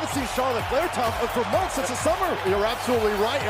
haven't seen Charlotte Flair, Tom, for months since the summer. You're absolutely right.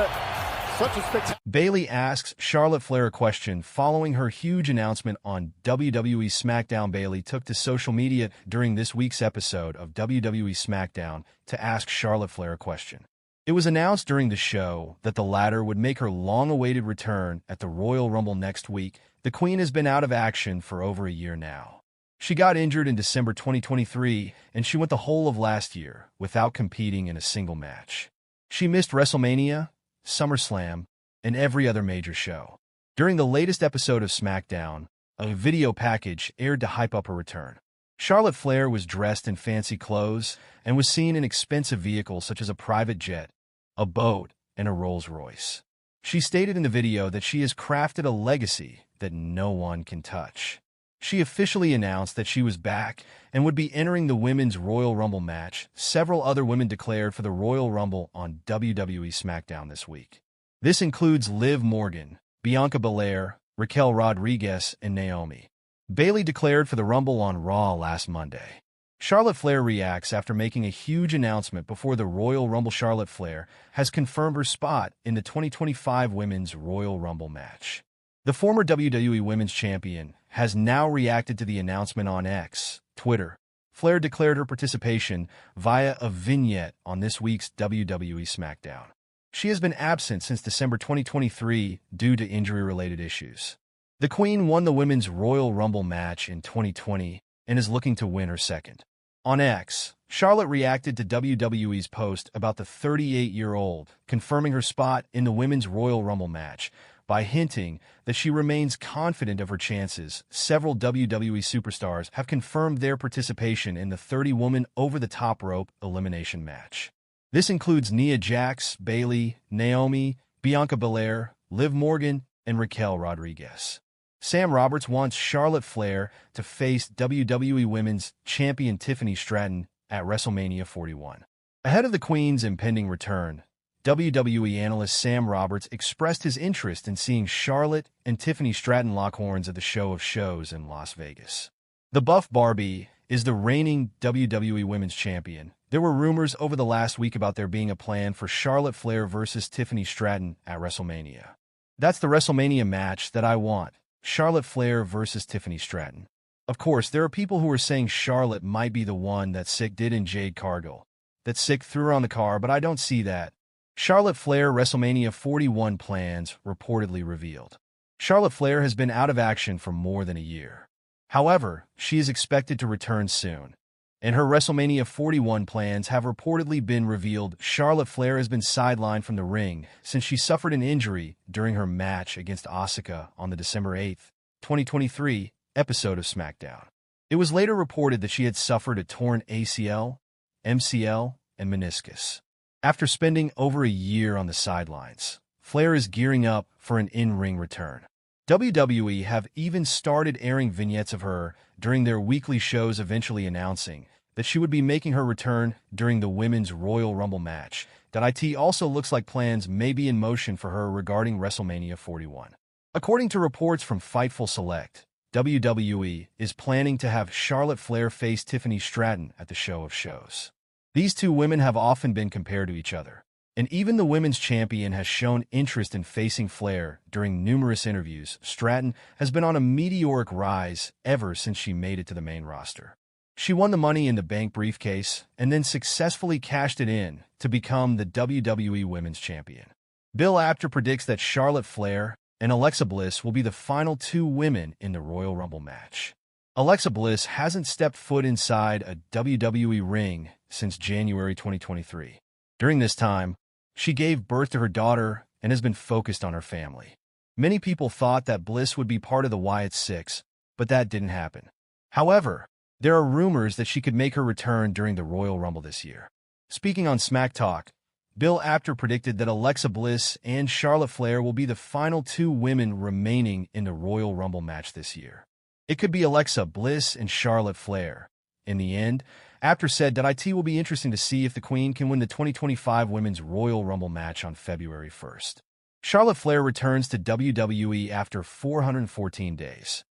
Such a spectacular. Bayley asks Charlotte Flair a question following her huge announcement on WWE SmackDown. Bayley took to social media during this week's episode of WWE SmackDown to ask Charlotte Flair a question. It was announced during the show that the latter would make her long-awaited return at the Royal Rumble next week. The Queen has been out of action for over a year now. She got injured in December 2023, and she went the whole of last year without competing in a single match. She missed WrestleMania, SummerSlam, and every other major show. During the latest episode of SmackDown, a video package aired to hype up her return. Charlotte Flair was dressed in fancy clothes and was seen in expensive vehicles such as a private jet, a boat, and a Rolls Royce. She stated in the video that she has crafted a legacy that no one can touch. She officially announced that she was back and would be entering the Women's Royal Rumble match. Several other women declared for the Royal Rumble on WWE SmackDown this week. This includes Liv Morgan, Bianca Belair, Raquel Rodriguez, and Naomi. Bayley declared for the Rumble on Raw last Monday. Charlotte Flair reacts after making a huge announcement before the Royal Rumble. Charlotte Flair has confirmed her spot in the 2025 Women's Royal Rumble match. The former WWE Women's Champion has now reacted to the announcement on X, Twitter. Flair declared her participation via a vignette on this week's WWE SmackDown. She has been absent since December 2023 due to injury-related issues. The Queen won the Women's Royal Rumble match in 2020 and is looking to win her second. On X, Charlotte reacted to WWE's post about the 38-year-old, confirming her spot in the Women's Royal Rumble match by hinting that she remains confident of her chances. Several WWE superstars have confirmed their participation in the 30-woman over-the-top rope elimination match. This includes Nia Jax, Bayley, Naomi, Bianca Belair, Liv Morgan, and Raquel Rodriguez. Sam Roberts wants Charlotte Flair to face WWE Women's Champion Tiffany Stratton at WrestleMania 41. Ahead of the Queen's impending return, WWE analyst Sam Roberts expressed his interest in seeing Charlotte and Tiffany Stratton lock horns at the Show of Shows in Las Vegas. The Buff Barbie is the reigning WWE Women's Champion. There were rumors over the last week about there being a plan for Charlotte Flair versus Tiffany Stratton at WrestleMania. That's the WrestleMania match that I want. Charlotte Flair versus Tiffany Stratton. Of course, there are people who are saying Charlotte might be the one that Sick did in Jade Cargill. That Sick threw her on the car, but I don't see that. Charlotte Flair WrestleMania 41 plans reportedly revealed. Charlotte Flair has been out of action for more than a year. However, she is expected to return soon, and her WrestleMania 41 plans have reportedly been revealed. Charlotte Flair has been sidelined from the ring since she suffered an injury during her match against Asuka on the December 8, 2023 episode of SmackDown. It was later reported that she had suffered a torn ACL, MCL, and meniscus. After spending over a year on the sidelines, Flair is gearing up for an in-ring return. WWE have even started airing vignettes of her during their weekly shows, eventually announcing that she would be making her return during the Women's Royal Rumble match. It also looks like plans may be in motion for her regarding WrestleMania 41. According to reports from Fightful Select, WWE is planning to have Charlotte Flair face Tiffany Stratton at the Show of Shows. These two women have often been compared to each other, and even the Women's Champion has shown interest in facing Flair during numerous interviews. Stratton has been on a meteoric rise ever since she made it to the main roster. She won the Money in the Bank briefcase and then successfully cashed it in to become the WWE Women's Champion. Bill Apter predicts that Charlotte Flair and Alexa Bliss will be the final two women in the Royal Rumble match. Alexa Bliss hasn't stepped foot inside a WWE ring since January 2023. During this time, she gave birth to her daughter and has been focused on her family. Many people thought that Bliss would be part of the Wyatt Six, but that didn't happen. However, there are rumors that she could make her return during the Royal Rumble this year. Speaking on Smack Talk, Bill Apter predicted that Alexa Bliss and Charlotte Flair will be the final two women remaining in the Royal Rumble match this year. It could be Alexa Bliss and Charlotte Flair. In the end, Apter said that it will be interesting to see if the Queen can win the 2025 Women's Royal Rumble match on February 1st. Charlotte Flair returns to WWE after 414 days.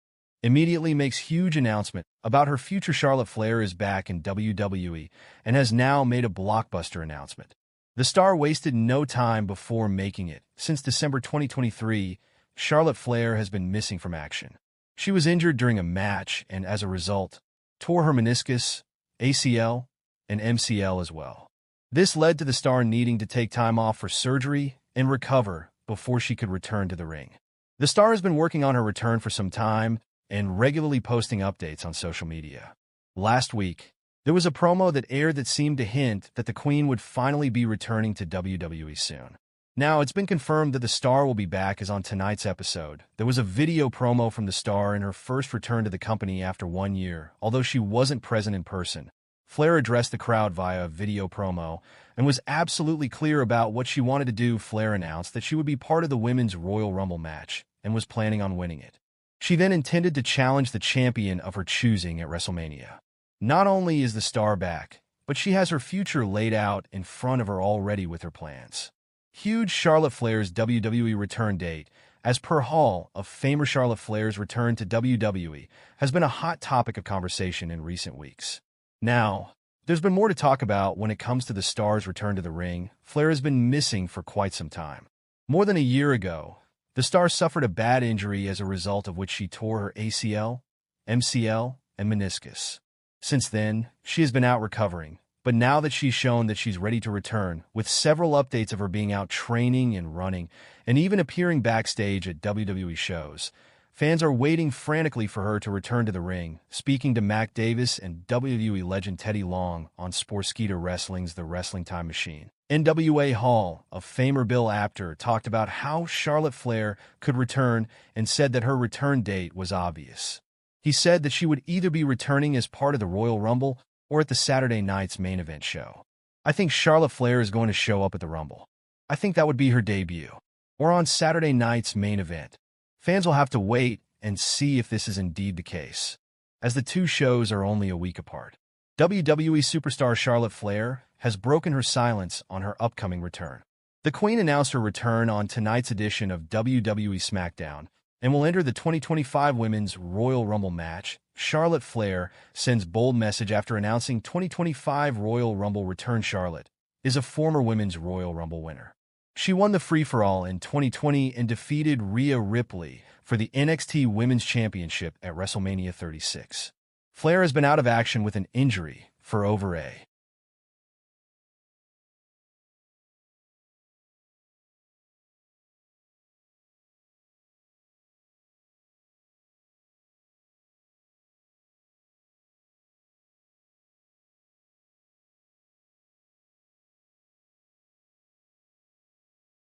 immediately makes huge announcement about her future. Charlotte Flair is back in WWE and has now made a blockbuster announcement. The star wasted no time before making it. Since December 2023, Charlotte Flair has been missing from action. She was injured during a match and, as a result, tore her meniscus, ACL, and MCL as well. This led to the star needing to take time off for surgery and recover before she could return to the ring. The star has been working on her return for some time and regularly posting updates on social media. Last week, there was a promo that aired that seemed to hint that the Queen would finally be returning to WWE soon. Now, it's been confirmed that the star will be back as on tonight's episode. There was a video promo from the star in her first return to the company after 1 year, although she wasn't present in person. Flair addressed the crowd via a video promo and was absolutely clear about what she wanted to do. Flair announced that she would be part of the Women's Royal Rumble match and was planning on winning it. She then intended to challenge the champion of her choosing at WrestleMania. Not only is the star back, but she has her future laid out in front of her already with her plans. Huge Charlotte Flair's WWE return date, as per Hall of Famer Charlotte Flair's return to WWE, has been a hot topic of conversation in recent weeks. Now, there's been more to talk about when it comes to the star's return to the ring. Flair has been missing for quite some time. More than a year ago, the star suffered a bad injury as a result of which she tore her ACL, MCL, and meniscus. Since then, she has been out recovering, but now that she's shown that she's ready to return, with several updates of her being out training and running, and even appearing backstage at WWE shows, fans are waiting frantically for her to return to the ring. Speaking to Mac Davis and WWE legend Teddy Long on Sportskeeda Wrestling's The Wrestling Time Machine, NWA Hall of Famer Bill Apter talked about how Charlotte Flair could return and said that her return date was obvious. He said that she would either be returning as part of the Royal Rumble or at the Saturday night's main event show. I think Charlotte Flair is going to show up at the Rumble. I think that would be her debut. Or on Saturday night's main event. Fans will have to wait and see if this is indeed the case, as the two shows are only a week apart. WWE superstar Charlotte Flair has broken her silence on her upcoming return. The Queen announced her return on tonight's edition of WWE SmackDown and will enter the 2025 Women's Royal Rumble match. Charlotte Flair sends bold message after announcing 2025 Royal Rumble return. Charlotte is a former Women's Royal Rumble winner. She won the free-for-all in 2020 and defeated Rhea Ripley for the NXT Women's Championship at WrestleMania 36. Flair has been out of action with an injury for over a